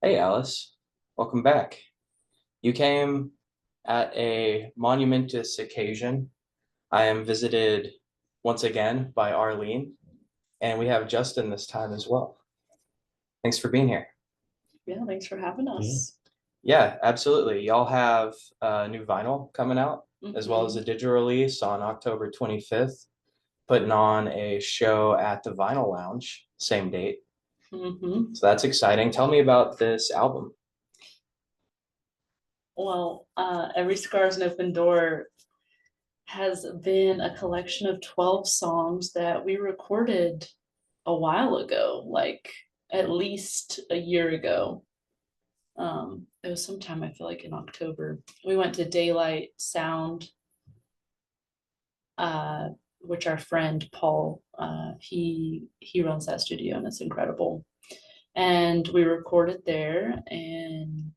Hey Alice, welcome back. You came at a monumentous occasion. I am visited once again by Arlene, and we have Justin this time as well. Thanks for being here. Yeah, thanks for having us. Yeah, absolutely. Y'all have a new vinyl coming out, as well as a digital release on October 25th, putting on a show at the Vinyl Lounge, same date. Mm-hmm. So that's exciting. Tell me about this album. Well, Every Scar's an Open Door has been a collection of 12 songs that we recorded a while ago, like at least a year ago. It was sometime, I feel like in October. We went to Daylight Sound, which our friend Paul, he runs that studio and it's incredible. And we recorded there, and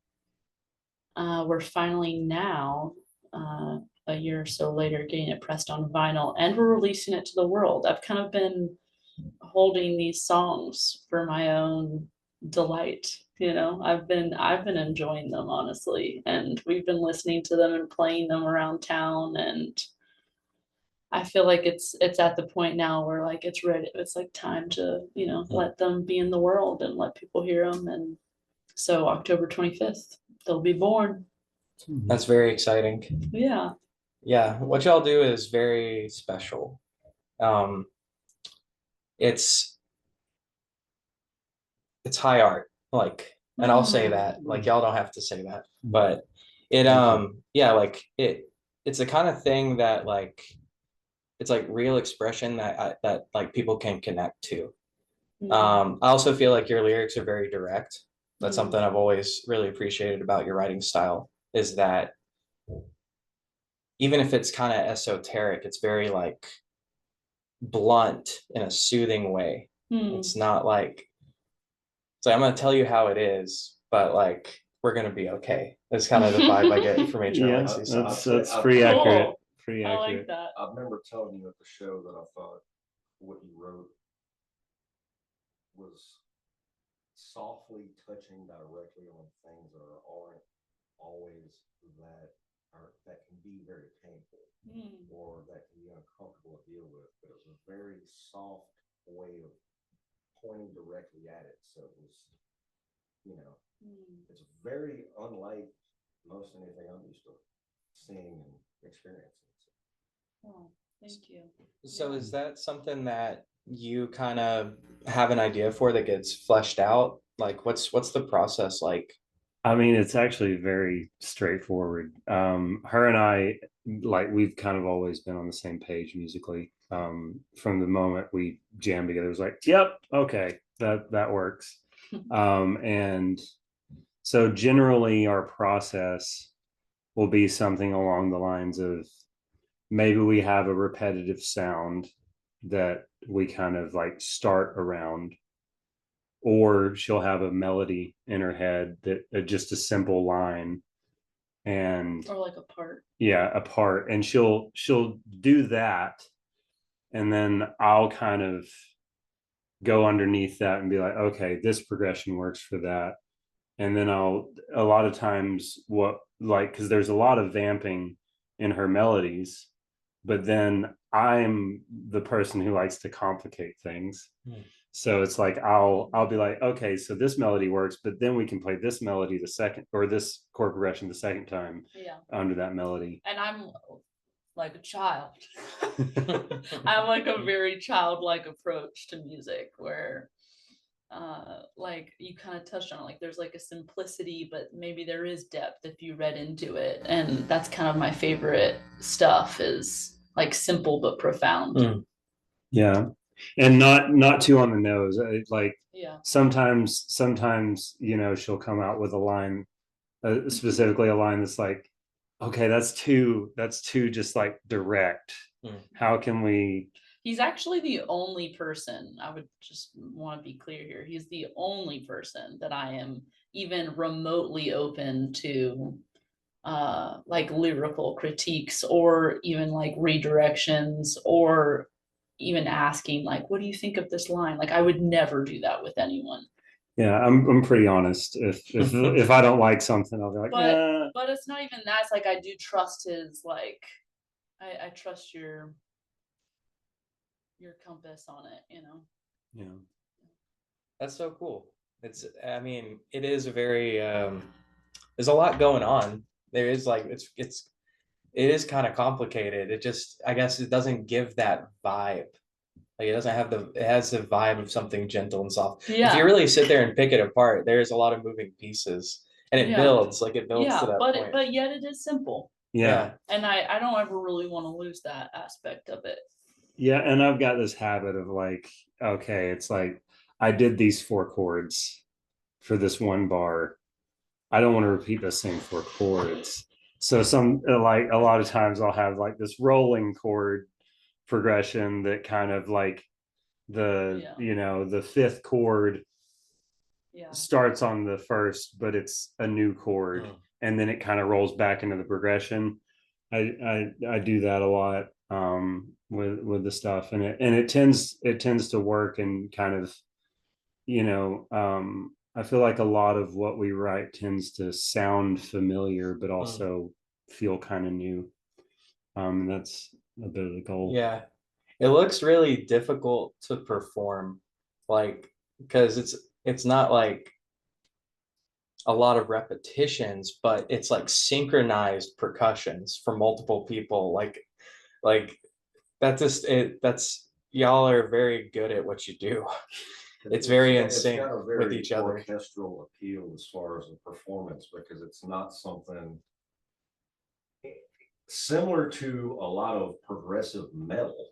we're finally now, a year or so later, getting it pressed on vinyl, and we're releasing it to the world. I've kind of been holding these songs for my own delight. I've been enjoying them, honestly, and we've been listening to them and playing them around town, and I feel like it's at the point now where like it's ready. It's like time to let them be in the world and let people hear them. And so October 25th, they'll be born. That's very exciting. Yeah. Yeah, what y'all do is very special. Um, it's it's high art, like, and I'll say that, like, y'all don't have to say that, but yeah, like it's the kind of thing that like it's like real expression that like people can connect to. I also feel like your lyrics are very direct. That's something I've always really appreciated about your writing style, is that even if it's kind of esoteric, it's very like blunt in a soothing way. It's not like, so I'm gonna tell you how it is, but like we're gonna be okay. That's kind of the vibe I get from hrlexy. That's pretty accurate. Cool. Pretty I accurate. like that. I remember telling you at the show that I thought what you wrote was softly touching directly on things that aren't always that can be very painful or that can be uncomfortable to deal with. But it was a very soft way of pointing directly at it. So it was, it's very unlike most anything I'm used to seeing and experiencing. Oh, thank you. So is that something that you kind of have an idea for that gets fleshed out? Like what's the process like? I mean, it's actually very straightforward. Her and I, like, we've kind of always been on the same page musically. From the moment we jammed together, it was like, yep, okay, that works. And so generally our process will be something along the lines of, maybe we have a repetitive sound that we kind of like start around, or she'll have a melody in her head that just a simple line, and or like a part. Yeah, a part, and she'll do that, and then I'll kind of go underneath that and be like, okay, this progression works for that. And then I'll, a lot of times, what, like, because there's a lot of vamping in her melodies, but then I'm the person who likes to complicate things. So it's like I'll be like, okay, so this melody works, but then we can play this melody the second, or this chord progression the second time under that melody. And I'm like a child. I have like a very childlike approach to music where like you kind of touched on it, like there's like a simplicity, but maybe there is depth if you read into it. And that's kind of my favorite stuff, is like simple but profound. Yeah. And not too on the nose. Like sometimes she'll come out with a line, specifically a line that's like, okay, that's too just like direct. How can we? He's actually the only person, I would just want to be clear here, he's the only person that I am even remotely open to like lyrical critiques, or even like redirections, or even asking like, what do you think of this line? Like I would never do that with anyone. Yeah, I'm pretty honest. If I don't like something, I'll be like, But it's not even that. It's like I do trust his like I trust your compass on it, you know. yeah. That's so cool. I mean, it is a very there's a lot going on. There is like it is kind of complicated. It just, I guess it doesn't give that vibe. Like it doesn't have it has the vibe of something gentle and soft. If Yeah. you really sit there and pick it apart, there's a lot of moving pieces, and it builds, like it builds to that point. But yet it is simple. Yeah. And I don't ever really want to lose that aspect of it. Yeah, and I've got this habit of like, okay, it's like I did these 4 chords for this one bar. I don't want to repeat the same 4 chords. So like a lot of times I'll have like this rolling chord progression that kind of like the 5th chord starts on the first, but it's a new chord, and then it kind of rolls back into the progression. I do that a lot with the stuff, and it tends to work, and kind of I feel like a lot of what we write tends to sound familiar, but also feel kind of new. That's a bit of the goal. Yeah, it looks really difficult to perform, like because it's not like a lot of repetitions, but it's like synchronized percussions for multiple people. Like that's y'all are very good at what you do. It's very in sync with each other. Orchestral appeal as far as the performance, because it's not something similar to a lot of progressive metal.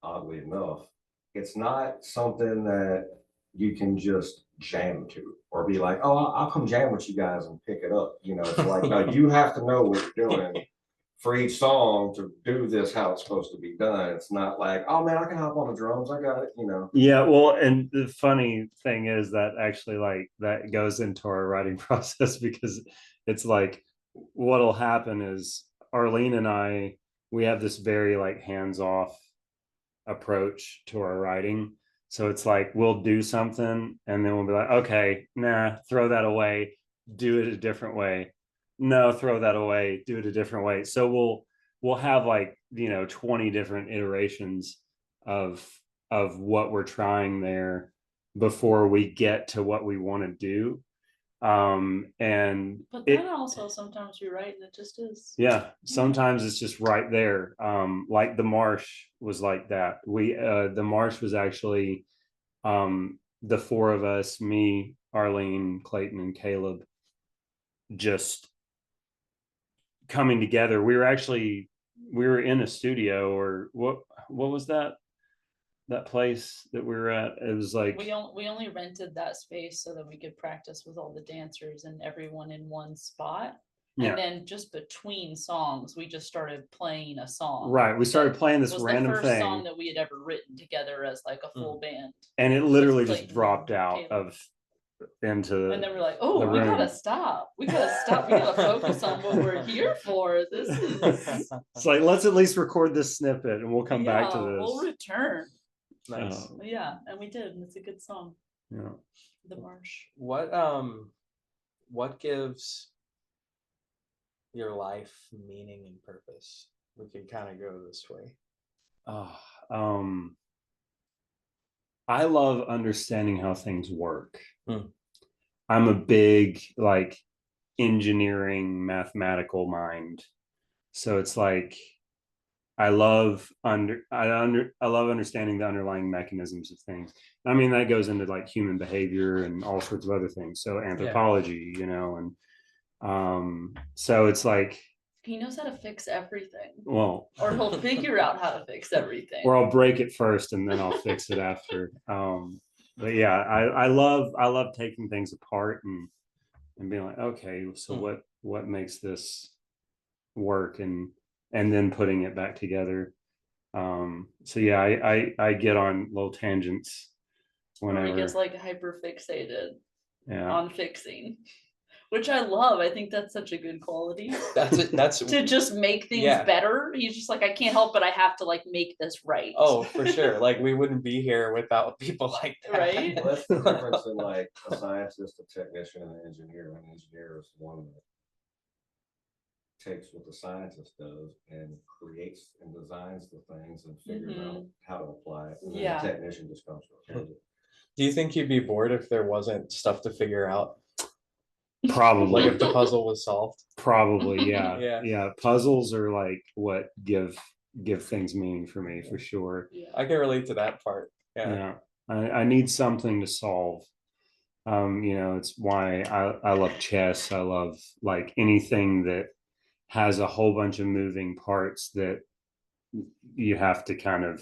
Oddly enough, it's not something that you can just jam to or be like, oh, I'll come jam with you guys and pick it up. You know, it's like, no, you have to know what you're doing for each song to do this how it's supposed to be done. It's not like, oh man, I can hop on the drums, I got it, you know. Yeah, well, and the funny thing is that actually like that goes into our writing process, because it's like what'll happen is Arlene and I, we have this very like hands-off approach to our writing. So it's like we'll do something and then we'll be like, okay, nah, throw that away, do it a different way. No, throw that away, do it a different way. So we'll have like 20 different iterations of what we're trying there before we get to what we want to do. And but then also sometimes you're right and it just is. Yeah, sometimes it's just right there. Like the marsh was like that. The marsh was actually the 4 of us, me, Arlene, Clayton, and Caleb, just coming together. We were in a studio, or what was that place that we were at? It was like we only rented that space so that we could practice with all the dancers and everyone in one spot. And then just between songs, we just started playing a song. Right, we started playing this random the first thing. song that we had ever written together as like a full band. And it literally just dropped out into. And then we're like, oh, we gotta stop. We gotta focus on what we're here for. This is. It's like, let's at least record this snippet, and we'll come back to this. We'll return. Nice. Yeah, and we did, and it's a good song. Yeah. The Marsh. What gives your life meaning and purpose? We could kind of go this way. I love understanding how things work. I'm a big like engineering mathematical mind, so it's like I love understanding the underlying mechanisms of things. I mean, that goes into like human behavior and all sorts of other things. So anthropology, and so it's like he knows how to fix everything. Well, or he'll figure out how to fix everything. Or I'll break it first and then I'll fix it after. But yeah, I love taking things apart and being like, okay, so what makes this work, and then putting it back together. So yeah, I get on little tangents whenever. Or he gets like hyper fixated on fixing. which I love. I think that's such a good quality. That's To just make things Yeah. better. He's just like, I can't help but I have to like make this right. Oh, for sure. Like we wouldn't be here without people like that. Right? Well, that's the difference in like a scientist, a technician, and an engineer. An engineer is one that takes what the scientist does and creates and designs the things and figures out how to apply it. And then the technician just comes to it. Do you think you'd be bored if there wasn't stuff to figure out? Probably. Like if the puzzle was solved? Probably, yeah. Yeah. Yeah. Puzzles are like what give things meaning for me, for sure. Yeah. I can relate to that part. Yeah. I need something to solve. You know, it's why I love chess. I love like anything that has a whole bunch of moving parts that you have to kind of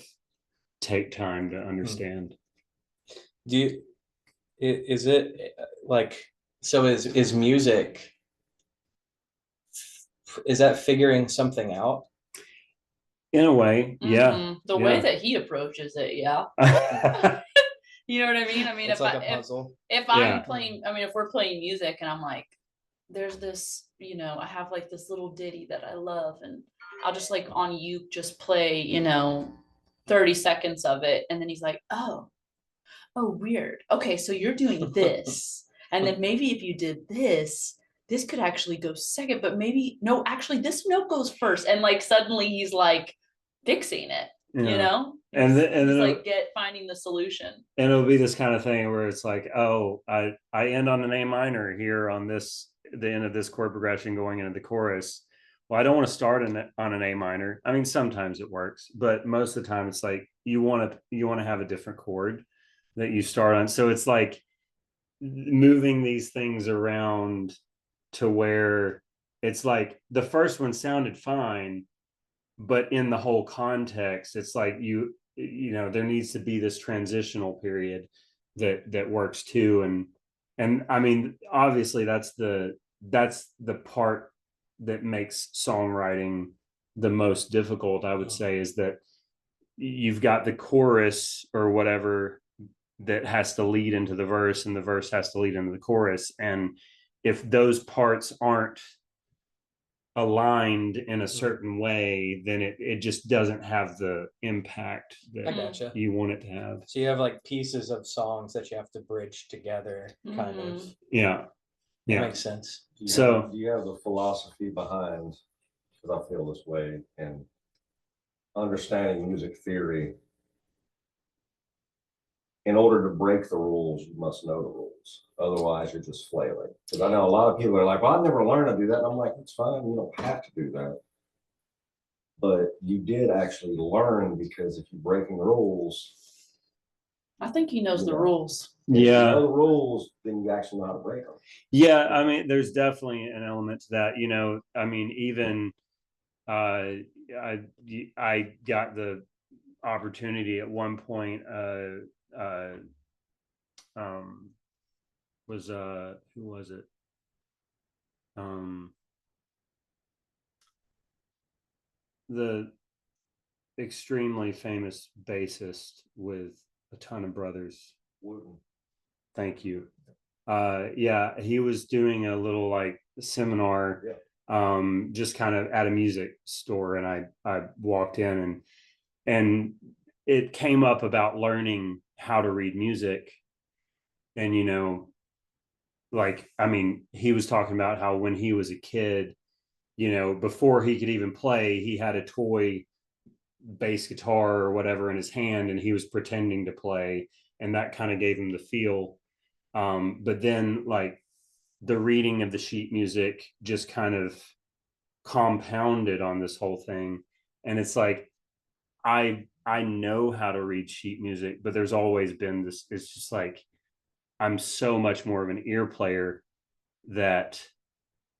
take time to understand. Do you, is it like, so is music, is that figuring something out? In a way, yeah. The way that he approaches it, yeah. You know what I mean? I mean, It's like a puzzle. if I'm playing, I mean, if we're playing music and I'm like, there's this, you know, I have like this little ditty that I love, and I'll just like on uke just play, you know, 30 seconds of it, and then he's like, oh, weird. Okay, so you're doing this, and then maybe if you did this could actually go second, but maybe no, actually this note goes first, and like suddenly he's like fixing it, you know, and he's then like finding the solution. And it'll be this kind of thing where it's like, oh, I end on an A minor here on this, the end of this chord progression going into the chorus. Well, I don't want to start on an A minor. I mean, sometimes it works, but most of the time it's like you want to have a different chord that you start on. So it's like moving these things around to where it's like the first one sounded fine, but in the whole context, it's like you know, there needs to be this transitional period that works too. And I mean, obviously that's the part that makes songwriting the most difficult, I would say, is that you've got the chorus or whatever that has to lead into the verse, and the verse has to lead into the chorus. And if those parts aren't aligned in a certain way, then it just doesn't have the impact that you want it to have. So you have like pieces of songs that you have to bridge together, kind of. Yeah. That makes sense. Do you have the philosophy behind, because I feel this way, and understanding music theory? In order to break the rules, you must know the rules. Otherwise, you're just flailing. Because I know a lot of people are like, well, I've never learned to do that. And I'm like, it's fine. You don't have to do that. But you did actually learn, because if you're breaking the rules. I think he knows the rules. If you know the rules, then you actually know how to break them. Yeah, I mean, there's definitely an element to that. You know, I mean, even I got the opportunity at one point was who was it? The extremely famous bassist with a ton of brothers. Wooden. Thank you. Yeah, he was doing a little like seminar, just kind of at a music store, and I walked in, and it came up about learning how to read music. And, you know, like, I mean, he was talking about how when he was a kid, you know, before he could even play, he had a toy bass guitar or whatever in his hand, and he was pretending to play, and that kind of gave him the feel. But then like the reading of the sheet music just kind of compounded on this whole thing. And it's like, I know how to read sheet music, but there's always been this, it's just like, I'm so much more of an ear player that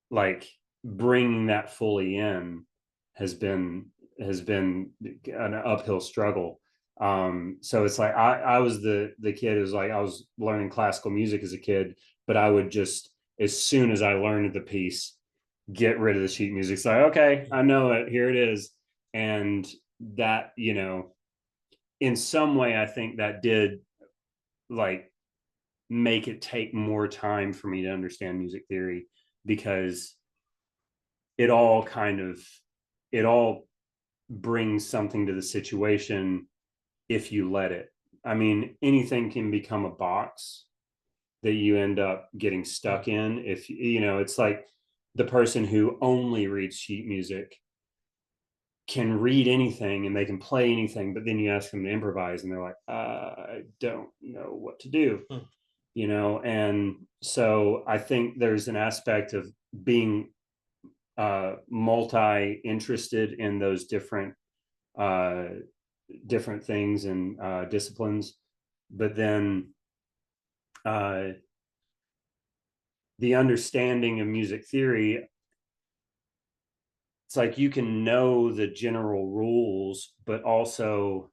like bringing that fully in has been an uphill struggle. So it's like I was the kid who's like, I was learning classical music as a kid, but I would just, as soon as I learned the piece, get rid of the sheet music. It's like, okay, I know it, here it is. And that, you know, in some way I think that did like make it take more time for me to understand music theory, because it all brings something to the situation if you let it. I mean, anything can become a box that you end up getting stuck in. If you know, it's like the person who only reads sheet music can read anything and they can play anything, but then you ask them to improvise and they're like, I don't know what to do. You know, and so I think there's an aspect of being multi-interested in those different things and disciplines, but then the understanding of music theory, it's like you can know the general rules, but also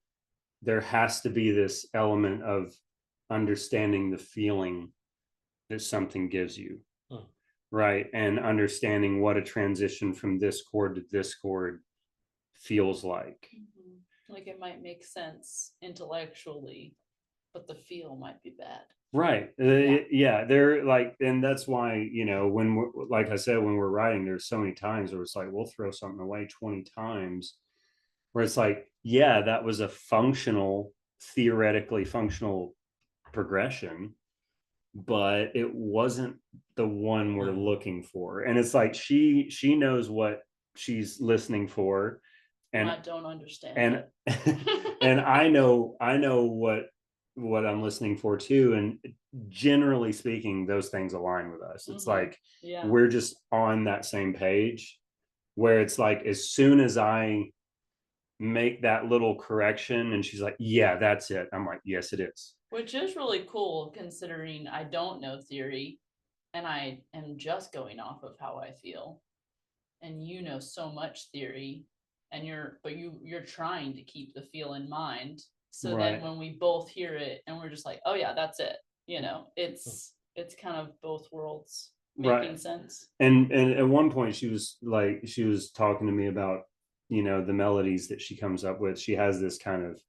there has to be this element of understanding the feeling that something gives you, right? And understanding what a transition from this chord to this chord feels like. Like it might make sense intellectually, but the feel might be bad. Right. Yeah. They're like, and that's why, you know, when we're, like I said, when we're writing, there's so many times where it's like, we'll throw something away 20 times where it's like, yeah, that was a theoretically functional progression, but it wasn't the one we're looking for. And it's like, she knows what she's listening for. And I don't understand. And and I know what I'm listening for too. And generally speaking, those things align with us. It's like we're just on that same page, where it's like as soon as I make that little correction and she's like, yeah, that's it, I'm like, yes, it is. Which is really cool considering I don't know theory and I am just going off of how I feel. And you know so much theory and you're trying to keep the feel in mind. So then when we both hear it and we're just like, oh yeah, that's it. You know, it's kind of both worlds making sense. And at one point she was talking to me about, you know, the melodies that she comes up with. She has this kind of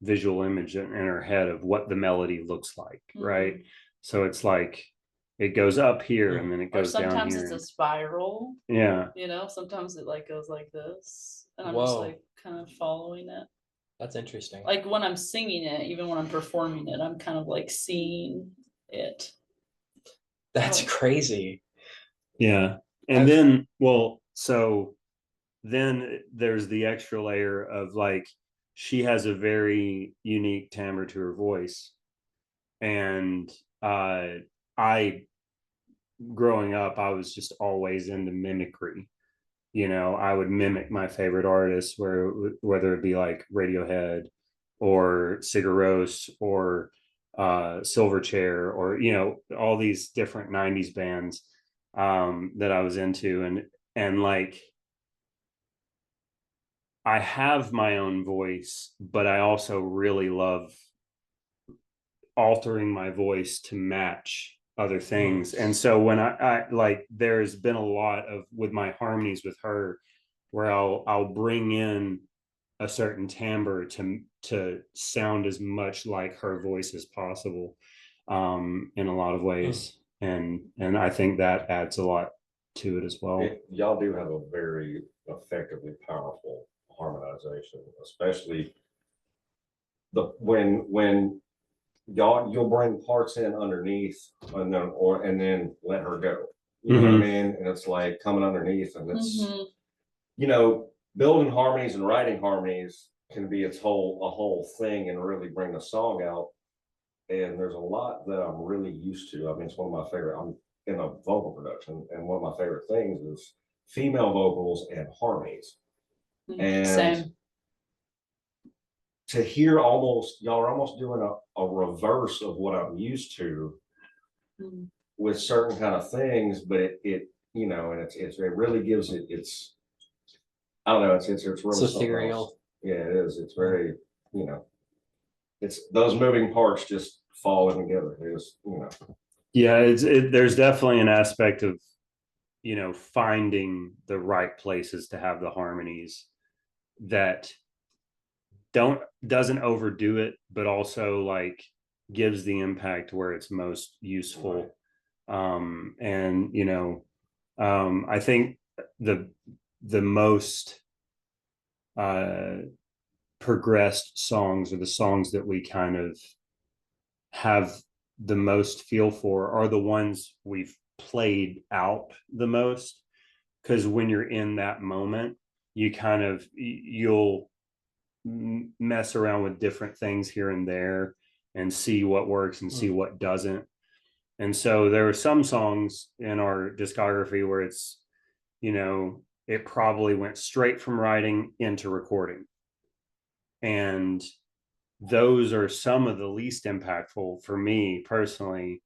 visual image in her head of what the melody looks like, right? So it's like it goes up here and then it goes down here. Sometimes it's a spiral. Yeah. You know, sometimes it like goes like this. And I'm just like kind of following it. That's interesting. Like when I'm singing it, even when I'm performing it, I'm kind of like seeing it. That's crazy. Yeah. And then, well, so then there's the extra layer of like, she has a very unique timbre to her voice. And I, growing up, I was just always into mimicry. You know, I would mimic my favorite artists, whether it be like Radiohead or Sigur Rós or Silverchair, or, you know, all these different 90s bands that I was into. And like, I have my own voice, but I also really love altering my voice to match other things. And so when I like, there's been a lot of with my harmonies with her where I'll bring in a certain timbre to sound as much like her voice as possible in a lot of ways. And I think that adds a lot to it as well. Y'all do have a very effectively powerful harmonization, especially when you'll bring parts in underneath and then let her go. You know what I mean? And it's like coming underneath, and it's you know, building harmonies and writing harmonies can be a whole thing and really bring the song out. And there's a lot that I'm really used to. I mean, it's one of my favorite. I'm in a vocal production, and one of my favorite things is female vocals and harmonies. And same. To hear y'all are almost doing a reverse of what I'm used to with certain kind of things, but it you know, and it really gives it's I don't know, it's really ethereal. Yeah, it is. It's very, you know, it's those moving parts just falling together. It is, you know. Yeah, there's definitely an aspect of, you know, finding the right places to have the harmonies that doesn't overdo it, but also like gives the impact where it's most useful. And you know, I think the most progressed songs, or the songs that we kind of have the most feel for, are the ones we've played out the most. Because when you're in that moment, you kind of, you'll mess around with different things here and there and see what works and see what doesn't. And so there are some songs in our discography where it's, you know, it probably went straight from writing into recording. And those are some of the least impactful for me personally,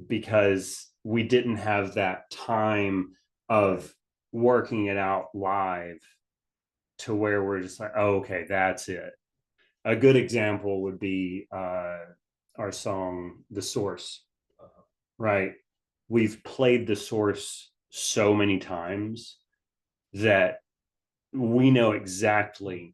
because we didn't have that time of working it out live to where we're just like, oh, okay, that's it. A good example would be our song The Source. Right, we've played The Source so many times that we know exactly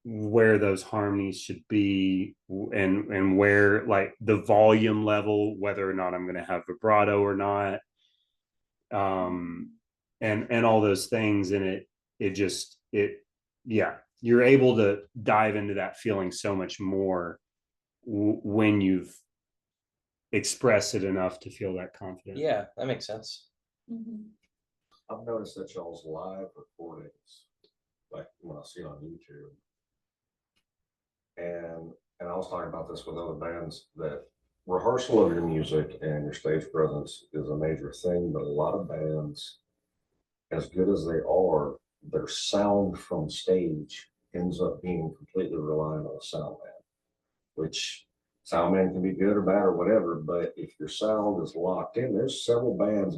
where those harmonies should be, and where, like, the volume level, whether or not I'm going to have vibrato or not, and all those things. And yeah, you're able to dive into that feeling so much more when you've expressed it enough to feel that confident. Yeah, that makes sense. I've noticed that y'all's live recordings, like when I see it on YouTube, and I was talking about this with other bands, that rehearsal of your music and your stage presence is a major thing, but a lot of bands, as good as they are, their sound from stage ends up being completely reliant on a sound man, which sound man can be good or bad or whatever, but if your sound is locked in, there's several bands,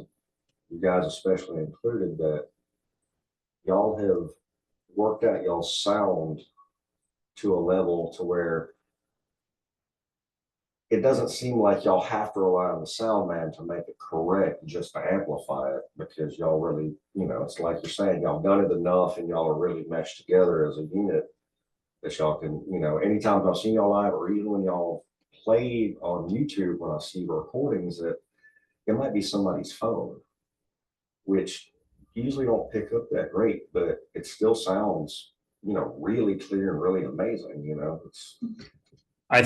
you guys especially included, that y'all have worked out y'all's sound to a level to where it doesn't seem like y'all have to rely on the sound man to make it correct just to amplify it, because y'all really, you know, it's like you're saying, y'all done it enough and y'all are really meshed together as a unit that y'all can, you know, anytime I've seen y'all live, or even when y'all played on YouTube, when I see recordings, that it might be somebody's phone, which usually don't pick up that great, but it still sounds, you know, really clear and really amazing. You know, it's. I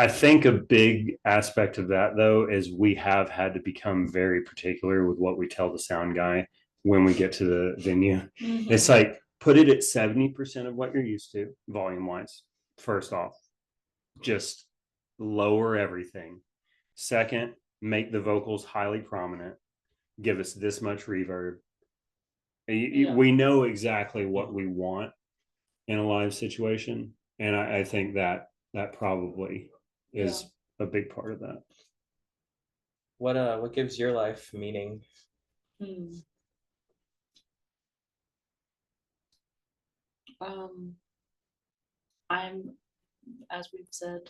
think a big aspect of that, though, is we have had to become very particular with what we tell the sound guy when we get to the venue. It's like, put it at 70% of what you're used to volume wise. First off, just lower everything. Second, make the vocals highly prominent. Give us this much reverb. We know exactly what we want in a live situation. And I think that probably is a big part of that. What gives your life meaning? I'm, as we've said,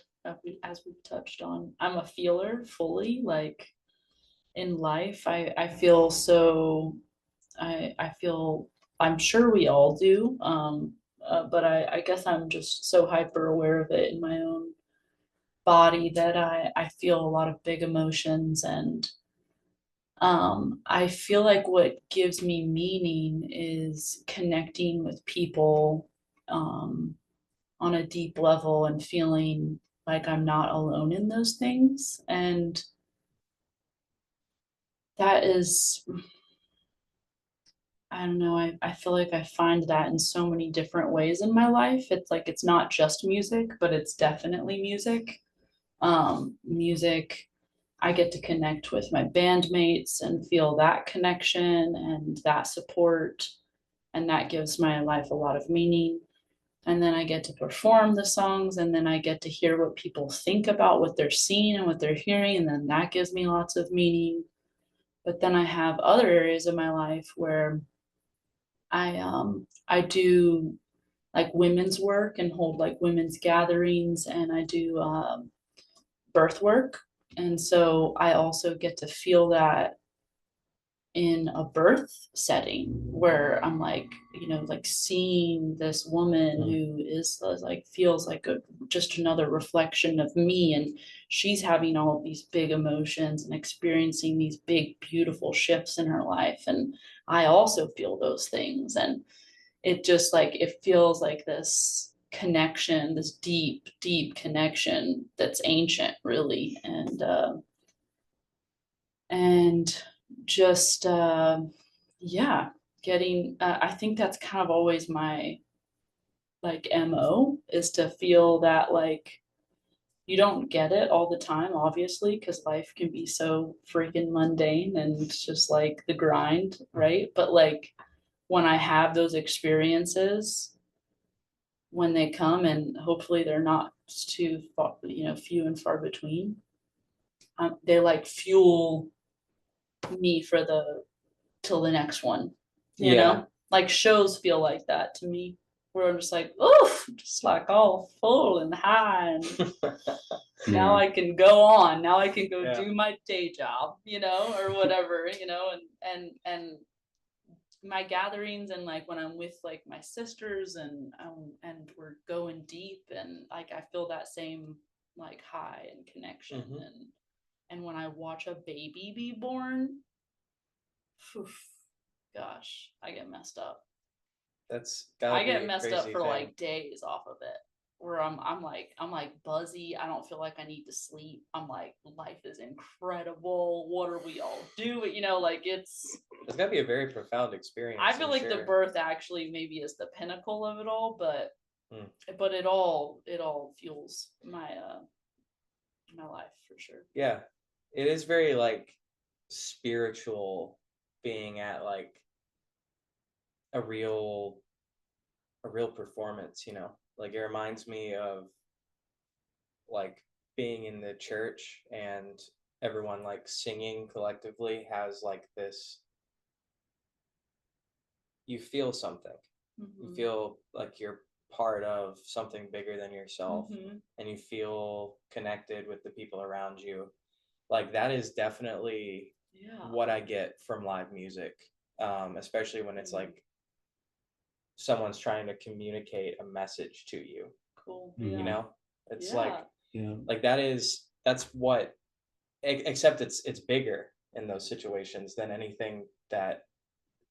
as we've touched on, I'm a feeler fully. Like in life, I feel so, I feel, I'm sure we all do, but I guess I'm just so hyper aware of it in my own body that I feel a lot of big emotions. And I feel like what gives me meaning is connecting with people on a deep level and feeling like I'm not alone in those things. And that is, I don't know, I feel like I find that in so many different ways in my life. It's like, it's not just music, but it's definitely music. Music, I get to connect with my bandmates and feel that connection and that support, and that gives my life a lot of meaning. And then I get to perform the songs, and then I get to hear what people think about what they're seeing and what they're hearing, and then that gives me lots of meaning. But then I have other areas of my life where I do like women's work and hold like women's gatherings, and I do birth work. And so I also get to feel that in a birth setting where I'm like, you know, like seeing this woman who is like, feels like just another reflection of me, and she's having all of these big emotions and experiencing these big, beautiful shifts in her life. And I also feel those things. And it just like, it feels like this connection, this deep, deep connection that's ancient, really. And just yeah, getting I think that's kind of always my like MO, is to feel that like you don't get it all the time, obviously, because life can be so freaking mundane and it's just like the grind, right? But like when I have those experiences, when they come, and hopefully they're not too far, you know, few and far between, they like fuel me for the till the next one, you Yeah. know, like shows feel like that to me, where I'm just like, oof, just like all full and high, and now I can go on, now I can go Yeah. do my day job, you know, or whatever, you know. And my gatherings, and like when I'm with like my sisters, and we're going deep, and like I feel that same like high and connection. And when I watch a baby be born, phew, gosh, I get messed up. That's gotta I be get a messed up crazy for thing. like days off of it, where I'm like buzzy. I don't feel like I need to sleep. I'm like, life is incredible. What are we all doing? You know, like it's gotta be a very profound experience. I feel I'm like sure. the birth actually maybe is the pinnacle of it all, but it all fuels my my life for sure. Yeah, it is very like spiritual being at like a real performance, you know. Like it reminds me of like being in the church and everyone like singing collectively has like this, you feel something. You feel like you're part of something bigger than yourself, and you feel connected with the people around you. Like that is definitely what I get from live music, especially when it's like someone's trying to communicate a message to you. Cool. You know, it's like Yeah. that's what, except it's bigger in those situations than anything that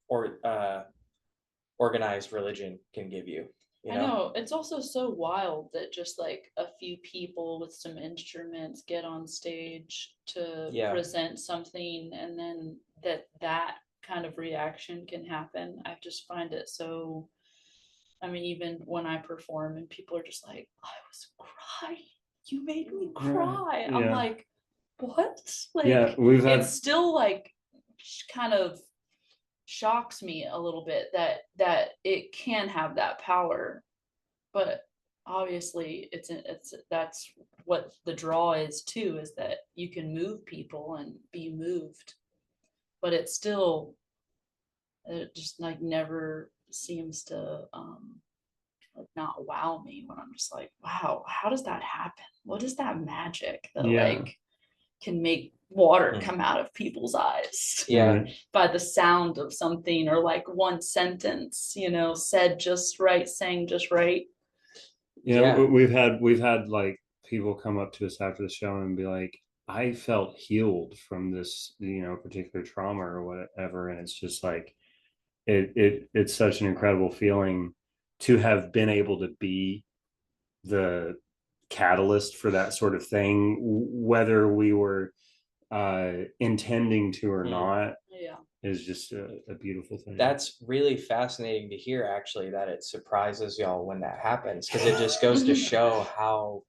or organized religion can give you. You I know it's also so wild that just like a few people with some instruments get on stage to present something, and then that kind of reaction can happen. I just find it so, I mean, even when I perform and people are just like, I was crying, you made me cry. I'm like, what? Like, we've had it's still like kind of shocks me a little bit that it can have that power. But obviously it's that's what the draw is too, is that you can move people and be moved, but it still, it just like never seems to like not wow me, when I'm just like, wow, how does that happen? What is that magic that like can make water come out of people's eyes by the sound of something, or like one sentence, you know, said just right, saying just right. We've had like people come up to us after the show and be like, I felt healed from this, you know, particular trauma or whatever. And it's just like it's such an incredible feeling to have been able to be the catalyst for that sort of thing, whether we were intending to or not. Is just a beautiful thing. That's really fascinating to hear, actually, that it surprises y'all when that happens, because it just goes to show how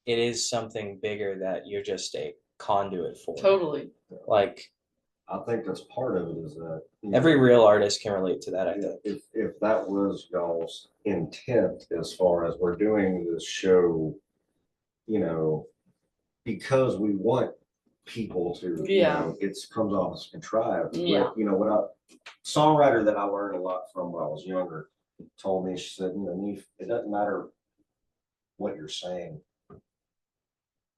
it is something bigger that you're just a conduit for. Totally. Like, I think that's part of it, is that every real artist can relate to that, I think. If that was y'all's intent, as far as we're doing this show, you know, because we want people to, you know, it comes off as contrived. But, you know, what songwriter that I learned a lot from when I was younger told me, she said, you know, it doesn't matter what you're saying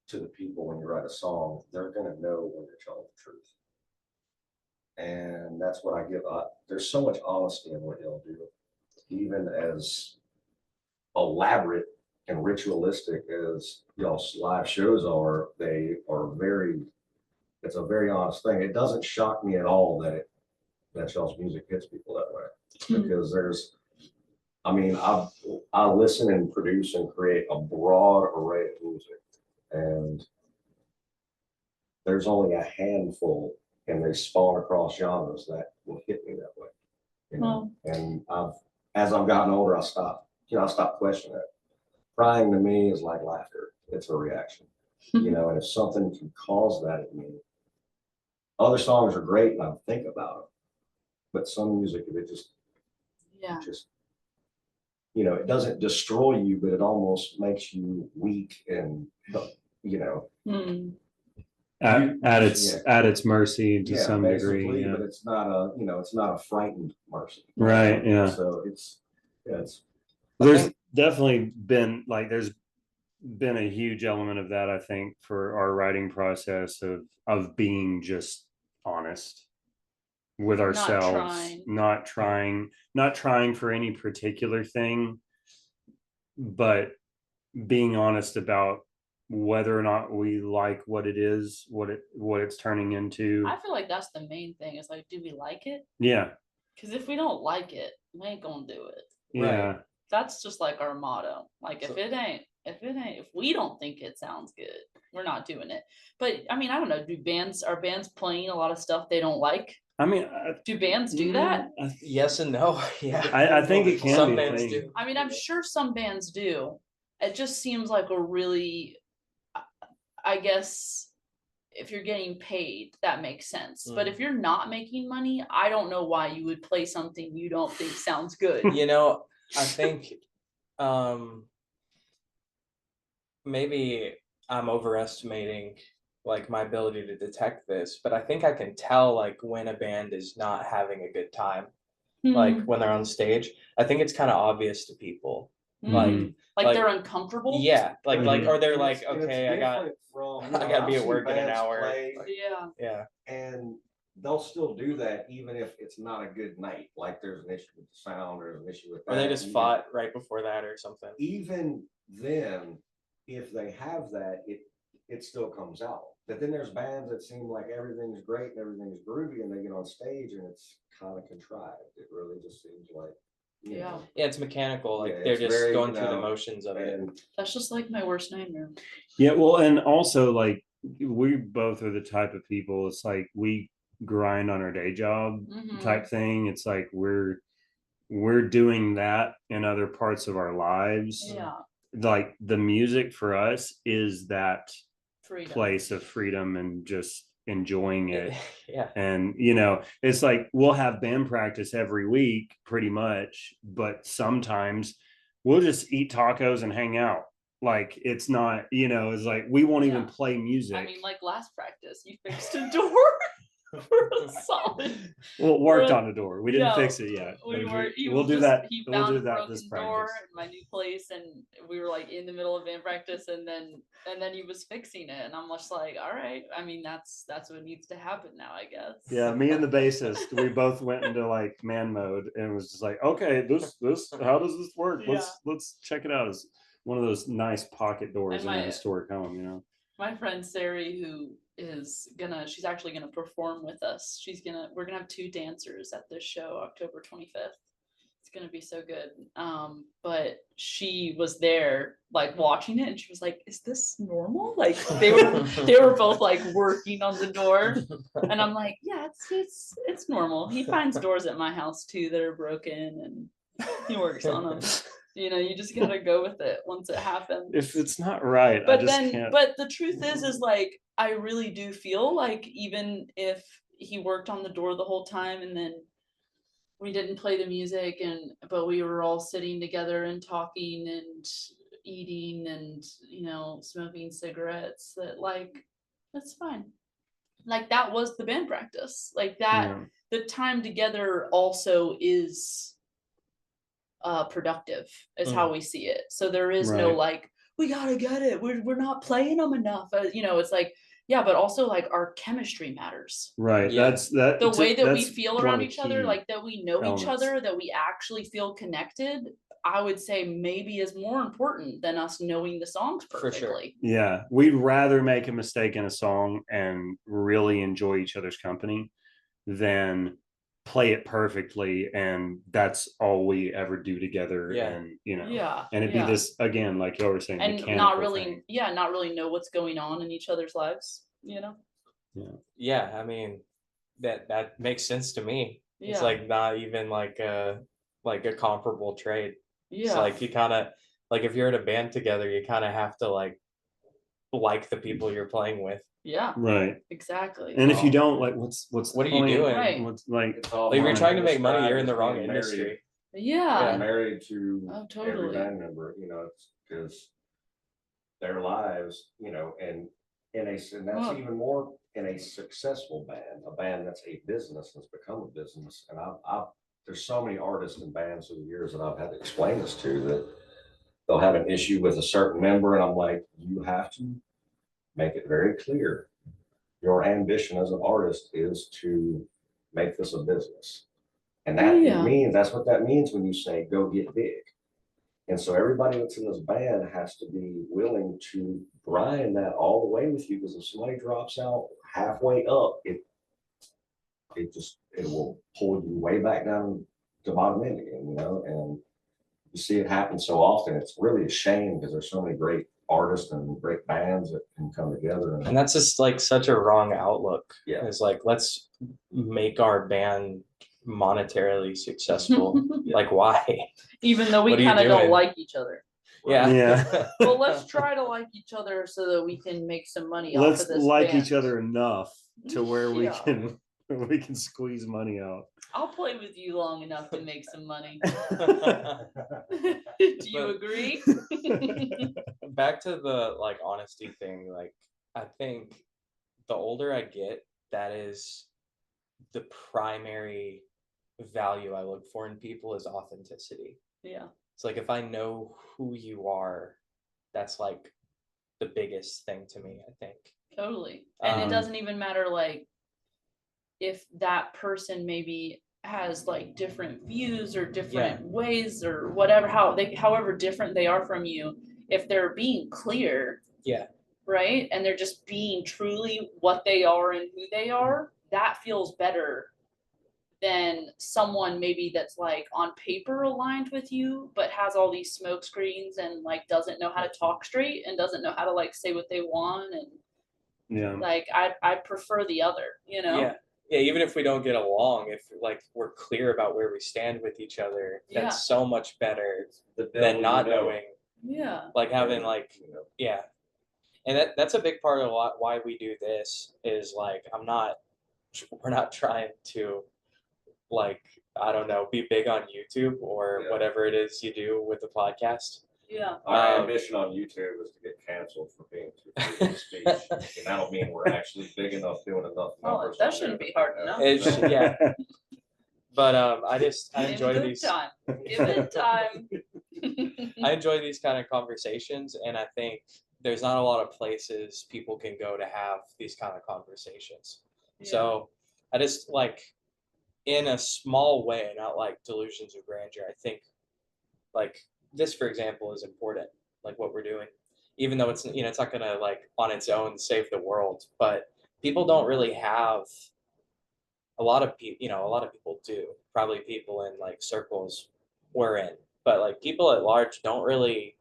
to the people when you write a song, they're going to know when you're telling the truth. And that's what I give up. There's so much honesty in what y'all do, even as elaborate and ritualistic as y'all's live shows are. They are very. It's a very honest thing. It doesn't shock me at all that y'all's music hits people that way, because there's. I mean, I listen and produce and create a broad array of music, and there's only a handful, and they spawn across genres that will hit me that way. You know, and as I've gotten older, I stopped questioning it. Crying to me is like laughter. It's a reaction, you know, and if something can cause that in me, other songs are great and I think about them, but some music, if it just, you know, it doesn't destroy you, but it almost makes you weak and, you know. At its mercy to some degree, but it's not a frightened mercy, right? Yeah. So there's definitely been there's been a huge element of that, I think, for our writing process of being just honest with ourselves, not trying for any particular thing, but being honest about whether or not we like what it is, what it's turning into. I feel like that's the main thing, is like, do we like it? Yeah. Because if we don't like it, we ain't gonna do it. Yeah. Right? That's just like our motto. Like, if we don't think it sounds good, we're not doing it. But I mean, I don't know. Are bands playing a lot of stuff they don't like? I mean, do bands do that? Yes and no. Yeah, I think it can some be bands do. I mean, I'm sure some bands do. It just seems like a really, I guess, if you're getting paid, that makes sense. But if you're not making money, I don't know why you would play something you don't think sounds good. You know, I think maybe I'm overestimating like my ability to detect this, but I think I can tell like when a band is not having a good time, like when they're on stage. I think it's kind of obvious to people. Like they're uncomfortable. Yeah, or they're like, okay, I gotta be at work in an hour. Yeah. And they'll still do that even if it's not a good night. Like there's an issue with the sound, or an issue with that. Or they just fought right before that or something. Even then, if they have that, it still comes out. But then there's bands that seem like everything's great and everything's groovy, and they get on stage and it's kind of contrived. It really just seems like, you know. Yeah, it's mechanical. Like they're just going through the motions of it. That's just like my worst nightmare. Yeah, well, and also like we both are the type of people. It's like we grind on our day job type thing. It's like we're doing that in other parts of our lives. Yeah. Like the music for us is that freedom. Place of freedom and just enjoying it. Yeah. And you know, it's like we'll have band practice every week pretty much, but sometimes we'll just eat tacos and hang out. Like it's not, you know, it's like we won't even play music. I mean, like last practice you fixed a door for a solid. Well, it worked on the door. We didn't fix it yet. We'll do that. We'll do that this practice. Door in my new place, and we were like in the middle of band practice, and then he was fixing it, and I'm just like, all right. I mean, that's what needs to happen now, I guess. Yeah, me and the bassist, we both went into like man mode, and it was just like, okay, this how does this work? Let's check it out. It's one of those nice pocket doors in a historic home, you know. My friend Sari, who she's actually gonna perform with us. We're gonna have 2 dancers at this show, October 25th. It's gonna be so good. But she was there like watching it, and she was like, is this normal? Like they were both like working on the door. And I'm like, yeah, it's normal. He finds doors at my house too that are broken, and he works on them. You know, you just gotta go with it once it happens. If it's not right, but the truth is like I really do feel like even if he worked on the door the whole time and then we didn't play the music but we were all sitting together and talking and eating and, you know, smoking cigarettes, that like that's fine. Like that was the band practice. Like that the time together also is productive is how we see it. So there is no like, we gotta get it, we're not playing them enough. You know, it's like, Yeah, but also like our chemistry matters. Right. Yeah. That's The way that we that's feel one around of the each other, key like that we know each elements. other, that we actually feel connected, I would say maybe is more important than us knowing the songs For sure. perfectly. Yeah, we'd rather make a mistake in a song and really enjoy each other's company than play it perfectly and that's all we ever do together. Yeah. And you know, Yeah. and it'd yeah. be this again, like you were saying, And mechanical not really, thing. not really know what's going on in each other's lives, you know? Yeah, I mean, that makes sense to me. It's Yeah. like not even like a comparable trade. It's Yeah. like you kind of like if you're in a band together, you kind of have to like the people you're playing with. Yeah, Right. exactly. And if you don't, like, what's What the are you point? doing? Right. What's like It's all Like if you're mine trying to to make money, describe you're in as the wrong being married. industry. Yeah. Married to Oh, every totally. band member, you know, it's because their lives, you know, and that's Well- even more in a successful band, a band that's a business that's become a business. And I've there's so many artists and bands through the years that I've had to explain this to that they'll have an issue with a certain member, and I'm like, you have to make it very clear. Your ambition as an artist is to make this a business. And that Yeah. means that's what that means when you say go get big. And so everybody that's in this band has to be willing to grind that all the way with you, because if somebody drops out halfway up, it will pull you way back down to bottom end again, you know. And you see it happen so often. It's really a shame because there's so many great artists and great bands that can come together. And that's just like such a wrong outlook. Yeah. It's like let's make our band monetarily successful. Like why? Even though we What are you kind of don't doing? like each other. Yeah. Yeah. Well, let's try to like each other so that we can make some money off let's of this like band. each other enough to where we Yeah. can squeeze money out. I'll play with you long enough to make some money. But Do you agree? back to the like honesty thing, like I think the older I get, that is the primary value I look for in people is authenticity. Yeah. It's like if I know who you are, that's like the biggest thing to me, I think. Totally. And it Um, doesn't even matter like if that person maybe has like different views or different ways or whatever, however different they are from you, if they're being clear, Yeah. right, and they're just being truly what they are and who they are, that feels better than someone maybe that's like on paper aligned with you but has all these smoke screens and like doesn't know how to talk straight and doesn't know how to like say what they want. And Yeah. like I prefer the other, you know. Yeah, even if we don't get along, if like we're clear about where we stand with each other, that's so much better than not knowing. Yeah. Like having like and that's a big part of why we do this is like we're not trying to like I don't know, be big on YouTube or whatever it is you do with the podcast. Yeah. Our ambition on YouTube is to get canceled for being too free of speech. And that'll mean we're actually big enough, doing enough numbers. That shouldn't be hard enough. Yeah. But I enjoy these time. Give it time. I enjoy these kind of conversations, and I think there's not a lot of places people can go to have these kind of conversations. So I just like in a small way, not like delusions of grandeur, I think like this, for example, is important, like what we're doing, even though it's, you know, it's not gonna like on its own save the world, but people don't really have a lot of people, you know, a lot of people do, probably people in like circles we're in, but like people at large don't really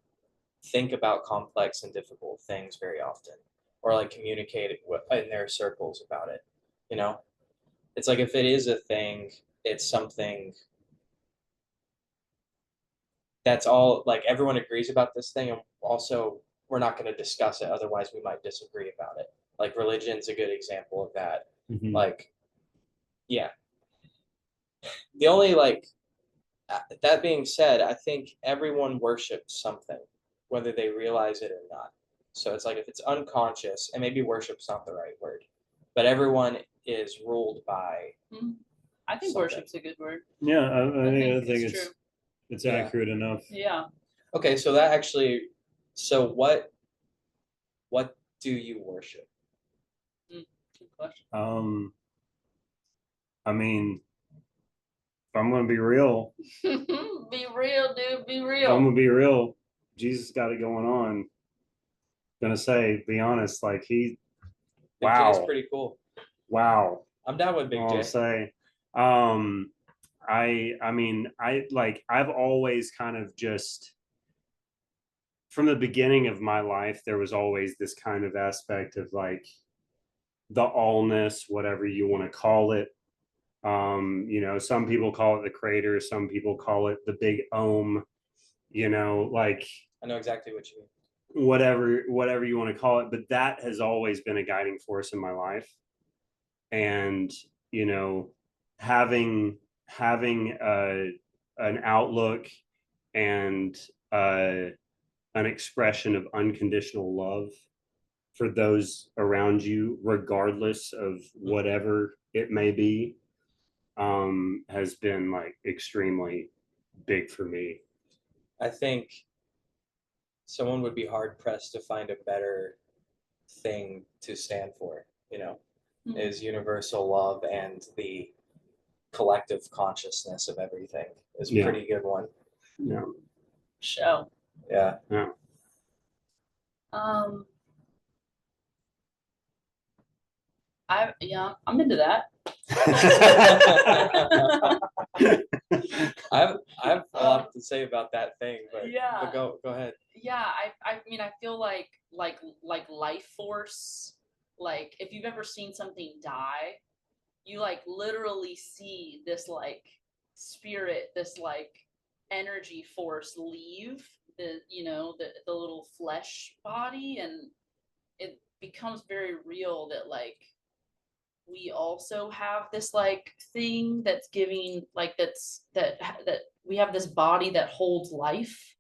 think about complex and difficult things very often, or like communicate in their circles about it, you know. It's like if it is a thing, it's something that's all like everyone agrees about this thing, and also we're not going to discuss it, otherwise we might disagree about it. Like religion's a good example of that. Mhm. Like the only like that being said, I think everyone worships something, whether they realize it or not. So it's like if it's unconscious, and maybe worship's not the right word, but everyone is ruled by I think something. worship's a good word. Yeah, I think it's true. it's accurate enough. Yeah. Okay, so that actually, so what do you worship? question. I mean, if I'm gonna be real, Be real, dude. Be if I'm real. gonna be real, Jesus got it going on. Gonna say, be honest, like Big J's wow, pretty cool. wow. I'm down with Big I'll J. say, I mean, I've always kind of just, from the beginning of my life, there was always this kind of aspect of like the allness, whatever you want to call it. You know, some people call it the creator, some people call it the big ohm, you know, like I know exactly what you mean. whatever you want to call it, but that has always been a guiding force in my life. And, you know, having an outlook and an expression of unconditional love for those around you, regardless of whatever it may be, has been like extremely big for me. I think someone would be hard pressed to find a better thing to stand for, is universal love, and the collective consciousness of everything is a Yeah. pretty good one. Yeah. Show. Yeah. Yeah. I'm into that. I have a lot to say about that thing, but go ahead. Yeah, I mean, I feel like life force, like if you've ever seen something die, you like literally see this like spirit, this like energy force leave the, the little flesh body, and it becomes very real that like we also have this like thing that's giving like that we have this body that holds life.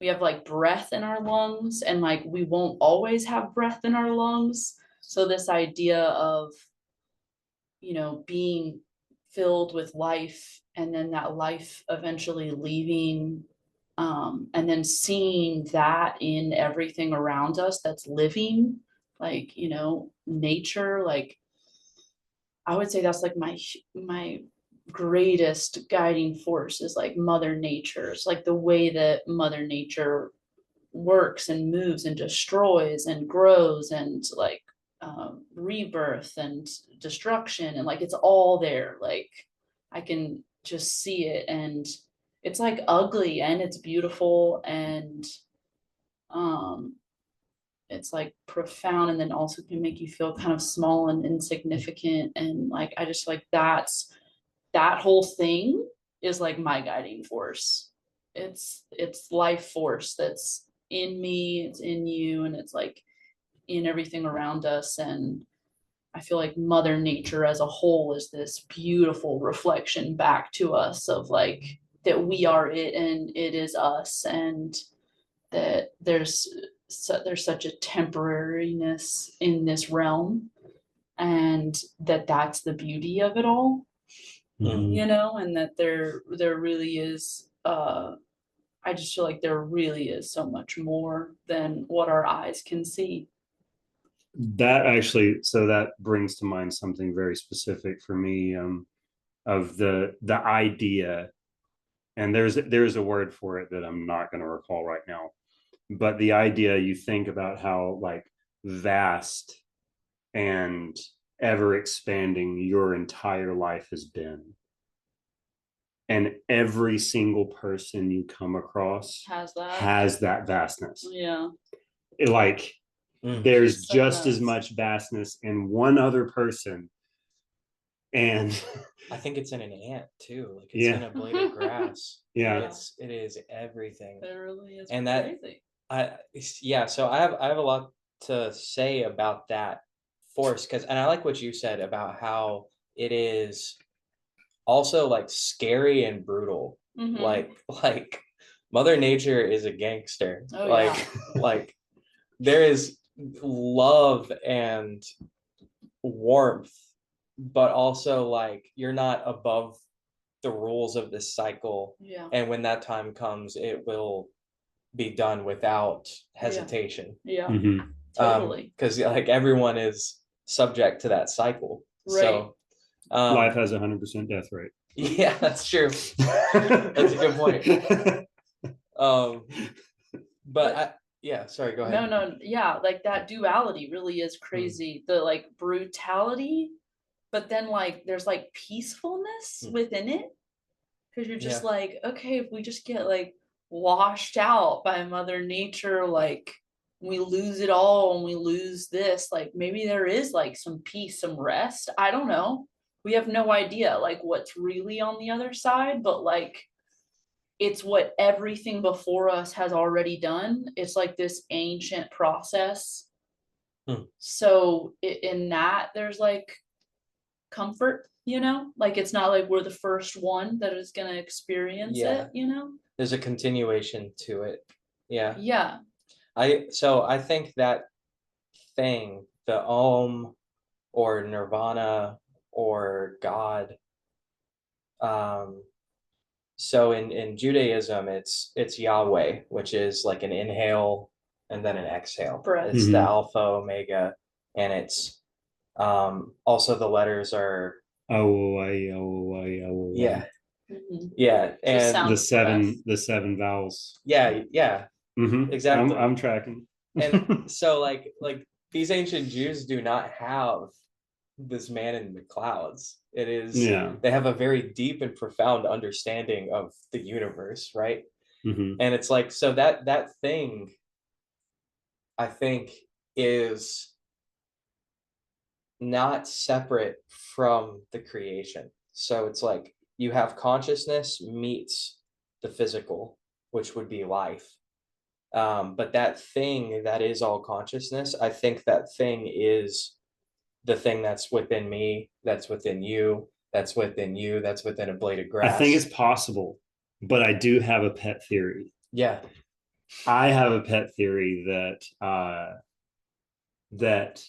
We have like breath in our lungs, and like we won't always have breath in our lungs. So this idea of, being filled with life, and then that life eventually leaving, and then seeing that in everything around us that's living, like, nature, like I would say that's like my greatest guiding force is like Mother Nature's, like the way that Mother Nature works and moves and destroys and grows, and like rebirth and destruction, and like it's all there. Like I can just see it, and it's like ugly and it's beautiful, and it's like profound, and then also can make you feel kind of small and insignificant, and like I just like that whole thing is like my guiding force. It's life force that's in me, it's in you, and it's like in everything around us. And I feel like Mother Nature as a whole is this beautiful reflection back to us of like that we are it and it is us, and that there's such a temporariness in this realm, and that's the beauty of it all. And that there really is, I just feel like there really is so much more than what our eyes can see. That actually, so that brings to mind something very specific for me, of the idea, and there's a word for it that I'm not going to recall right now, but the idea, you think about how like vast and ever expanding your entire life has been, and every single person you come across has that vastness. Yeah. Like there's just as much vastness in one other person. And I think it's in an ant too. Like it's in a blade of grass. Yeah. It is everything. It really is. And crazy. So I have a lot to say about that force, and I like what you said about how it is also like scary and brutal. Like Mother Nature is a gangster. Like there is love and warmth, but also like you're not above the rules of this cycle. Yeah. And when that time comes, it will be done without hesitation. Yeah. Totally. Because like everyone is subject to that cycle. Right. So Life has 100% death rate. yeah, that's true. That's a good point. But yeah, sorry, go ahead. No, yeah, like that duality really is crazy. The like brutality, but then like there's like peacefulness within it. Because you're just like, okay, if we just get like washed out by Mother Nature, like we lose it all and we lose this, like maybe there is like some peace, some rest. I don't know. We have no idea like what's really on the other side, but like it's what everything before us has already done. It's like this ancient process. So in that, there's like comfort, like it's not like we're the first one that is going to experience it. There's a continuation to it. Yeah. So I think that thing, the Om or Nirvana or God, so in Judaism it's Yahweh, which is like an inhale and then an exhale. Breath. It's the Alpha, Omega, and it's also the letters are yeah, and the seven vowels. Yeah, exactly. I'm tracking. And so like these ancient Jews do not have this man in the clouds. It is they have a very deep and profound understanding of the universe, right? And it's like, so that thing I think is not separate from the creation. So it's like you have consciousness meets the physical, which would be life. But that thing that is all consciousness, I think that thing is the thing that's within me, that's within you, that's within you, that's within a blade of grass. I think it's possible, but I do have a pet theory. Yeah. I have a pet theory that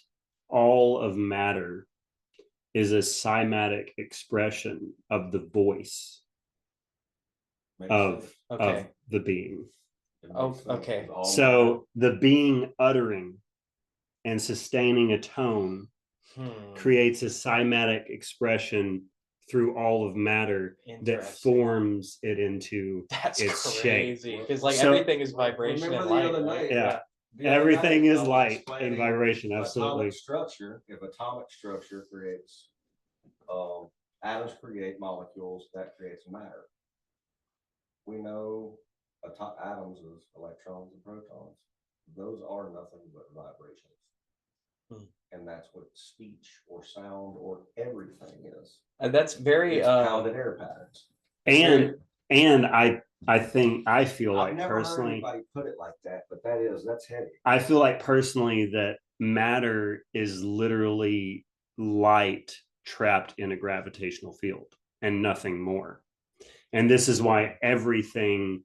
all of matter is a cymatic expression of the voice of the being. Oh, okay. So the being uttering and sustaining a tone creates a cymatic expression through all of matter that forms it into its crazy, shape. because like everything is vibration and light, right? Yeah. Everything is light and vibration. Absolutely. If atomic structure creates atoms create molecules, that creates matter. We know atoms is electrons and protons. Those are nothing but vibrations. And that's what speech or sound or everything is. And that's very pounded air patterns. And I feel like I've never personally heard anybody put it like that, but that's heavy. I feel like personally that matter is literally light trapped in a gravitational field and nothing more. And this is why everything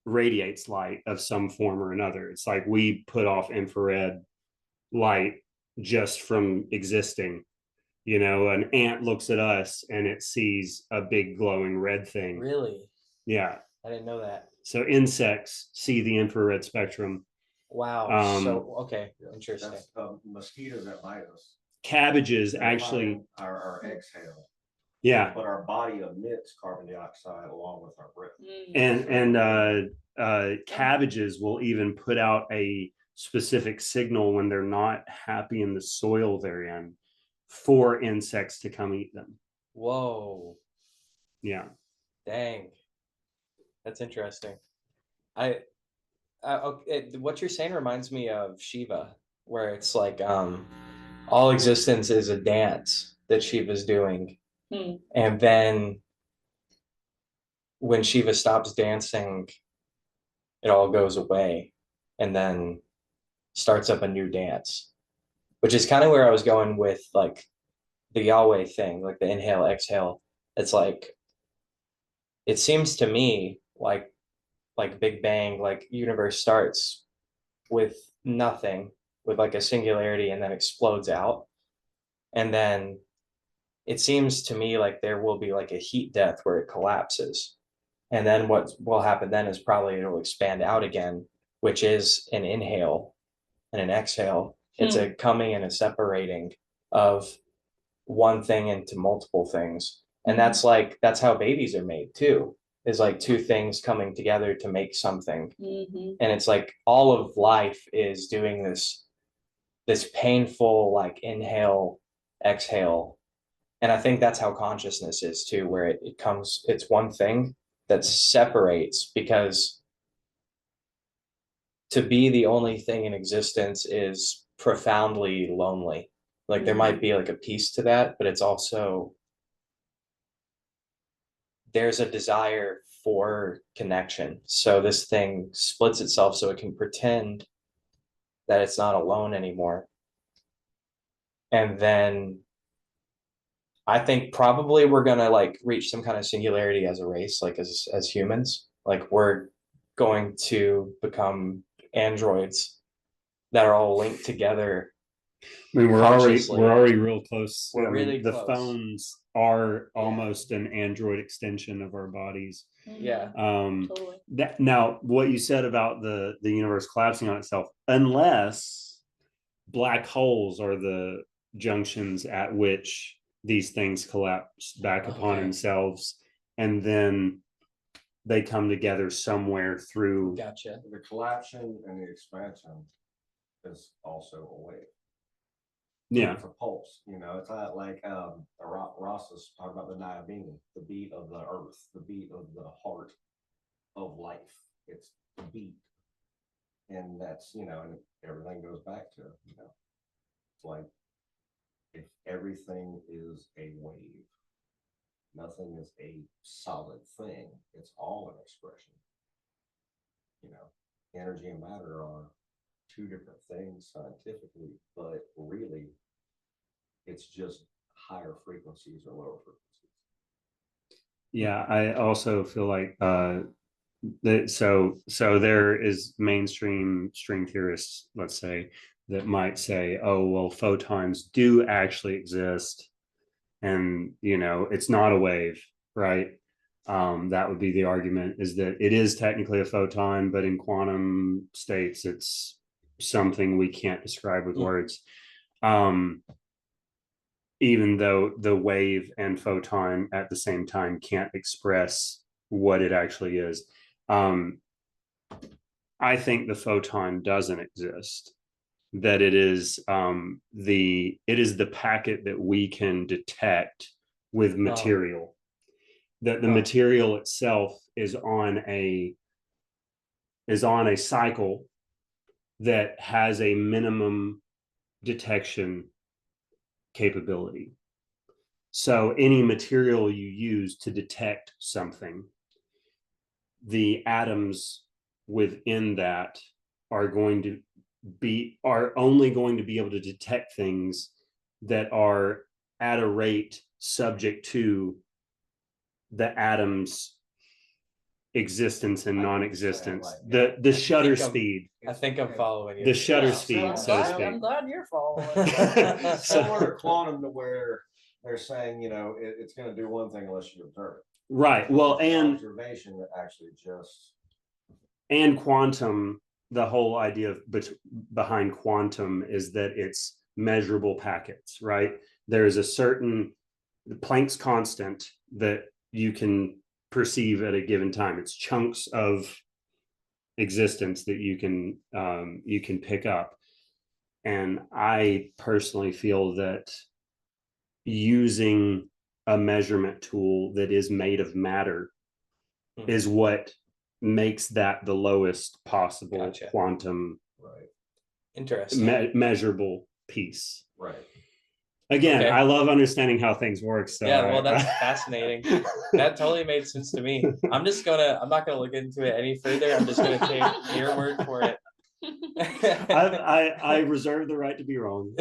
radiates light of some form or another. It's like we put off infrared light just from existing. An ant looks at us and it sees a big glowing red thing. Really? Yeah. I didn't know that. So insects see the infrared spectrum. Wow. So okay, interesting. That's mosquitoes that bite us. Cabbages actually our exhale. Yeah. But our body emits carbon dioxide along with our breath. And cabbages will even put out a specific signal when they're not happy in the soil they're in for insects to come eat them. Whoa. Yeah. Dang. That's interesting. What you're saying reminds me of Shiva, where it's like all existence is a dance that Shiva's doing. And then when Shiva stops dancing, it all goes away and then starts up a new dance, which is kind of where I was going with like the Yahweh thing, like the inhale, exhale. It's like, it seems to me like Big Bang, like universe starts with nothing, with like a singularity, and then explodes out. And then it seems to me like there will be like a heat death where it collapses. And then what will happen then is probably it'll expand out again, which is an inhale and an exhale. It's a coming and a separating. of one thing into multiple things. And Mhm. that's how babies are made too, is like two things coming together to make something. Mhm. And it's like all of life is doing this painful like inhale, exhale. And I think that's how consciousness is too, where it comes, it's one thing that separates, because to be the only thing in existence is profoundly lonely. Like there might be like a piece to that, but it's also, there's a desire for connection. So this thing splits itself so it can pretend that it's not alone anymore. And then I think probably we're gonna like reach some kind of singularity as a race, like as humans. Like we're going to become androids that are all linked together I mean, consciously. we're already real close. We're I really mean, the close. phones are Yeah. almost an android extension of our bodies. Yeah. Totally. That now, what you said about the universe collapsing on itself, unless black holes are the junctions at which these things collapse back upon Okay. themselves, and then they come together somewhere through. Gotcha. The collapsion and the expansion is also a wave. Yeah. It's a pulse, you know. It's not like Ross was talking about the Nayabini, the beat of the earth, the beat of the heart of life. It's the beat, and that's, you know, and everything goes back to, you know, it's like if everything is a wave, nothing is a solid thing. It's all an expression. You know, energy and matter are two different things scientifically, but really it's just higher frequencies or lower frequencies. Yeah, I also feel like so there is mainstream string theorists, let's say, that might say, oh well, photons do actually exist, and you know it's not a wave, right? That would be the argument, is that it is technically a photon, but in quantum states it's something we can't describe with words. Even though the wave and photon at the same time can't express what it actually is. I think the photon doesn't exist. That it is the packet that we can detect with material. That the material itself is on a cycle that has a minimum detection capability. So any material you use to detect something, the atoms within that are only going to be able to detect things that are at a rate subject to the atoms existence and non-existence, the shutter speed. I think I'm following you. The shutter speed, so to speak. I'm glad you're following. Similar to quantum, to where they're saying, you know, it's going to do one thing unless you observe it. Right. Well, and observation that actually just, and quantum, the whole idea behind quantum is that it's measurable packets, right? There's a certain Planck's constant that you can perceive at a given time. It's chunks of existence that you can pick up. And I personally feel that using a measurement tool that is made of matter is what makes that the lowest possible quantum right, interesting measurable piece. Right. Again, I love understanding how things work. So yeah, well, that's fascinating. That totally made sense to me. I'm not gonna look into it any further. I'm just gonna take your word for it. I reserve the right to be wrong.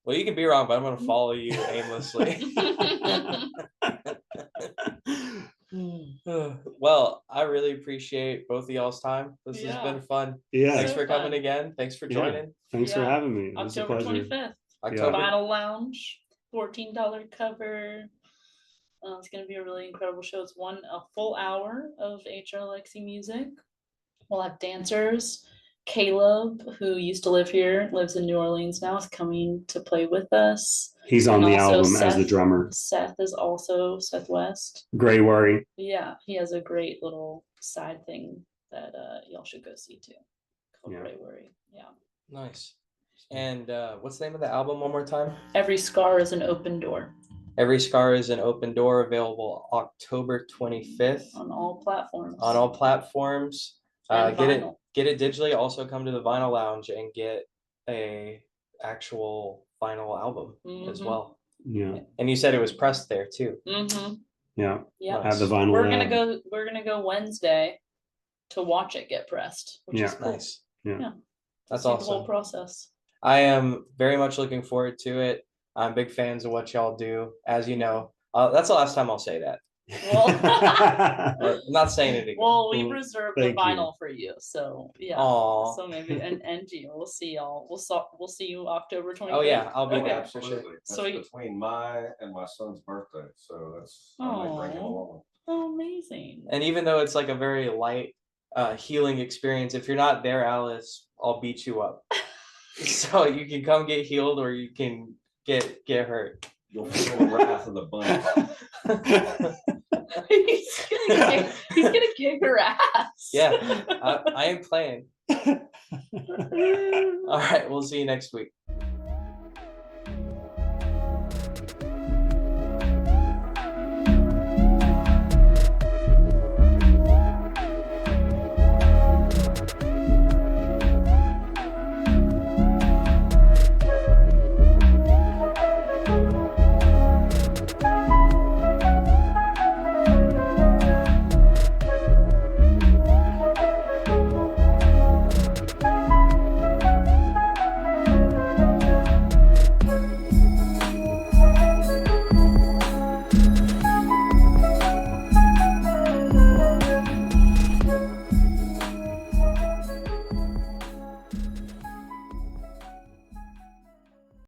Well, you can be wrong, but I'm gonna follow you aimlessly. Well, I really appreciate both of y'all's time. This has been fun. Yeah. Thanks for coming again. Thanks for joining. Thanks for having me. It was October a pleasure. 25th. October. Vinyl Lounge, $14 cover. It's going to be a really incredible show. It's a full hour of hrlexy music. We'll have dancers, Caleb, who used to live here, lives in New Orleans now, is coming to play with us. He's on And the also album as the Seth- drummer. Seth is also Seth West. Gray Worry. Yeah, he has a great little side thing that y'all should go see too. Called Yeah. Gray Worry. Yeah. Nice. And what's the name of the album one more time? Every Scar is an Open Door. Every Scar is an Open Door, available October 25th On all platforms. on all platforms. And vinyl. Get it digitally. Also come to the Vinyl Lounge and get a actual vinyl album as well. Yeah. And you said it was pressed there too. Mm-hmm. Yeah. Yeah. At the Vinyl We're Lab. gonna go Wednesday to watch it get pressed, which is cool. Nice. Yeah. That's See awesome. the whole process. I am very much looking forward to it. I'm big fans of what y'all do, as you know. That's the last time I'll say that. Well, I'm not saying it again. well, we reserved the Thank you. vinyl for you, so yeah. Aw. So maybe and Gio, we'll see y'all. We'll see you October 25th. Oh yeah, I'll be Okay. there for sure. Absolutely. That's So you- between my and my son's birthday, so that's I might bring him Aw. along. Oh, amazing. And even though it's like a very light healing experience, if you're not there, Alice, I'll beat you up. So you can come get healed or you can get hurt. You'll feel the wrath of the bunch. he's gonna kick her ass. Yeah, I am playing. All right, we'll see you next week.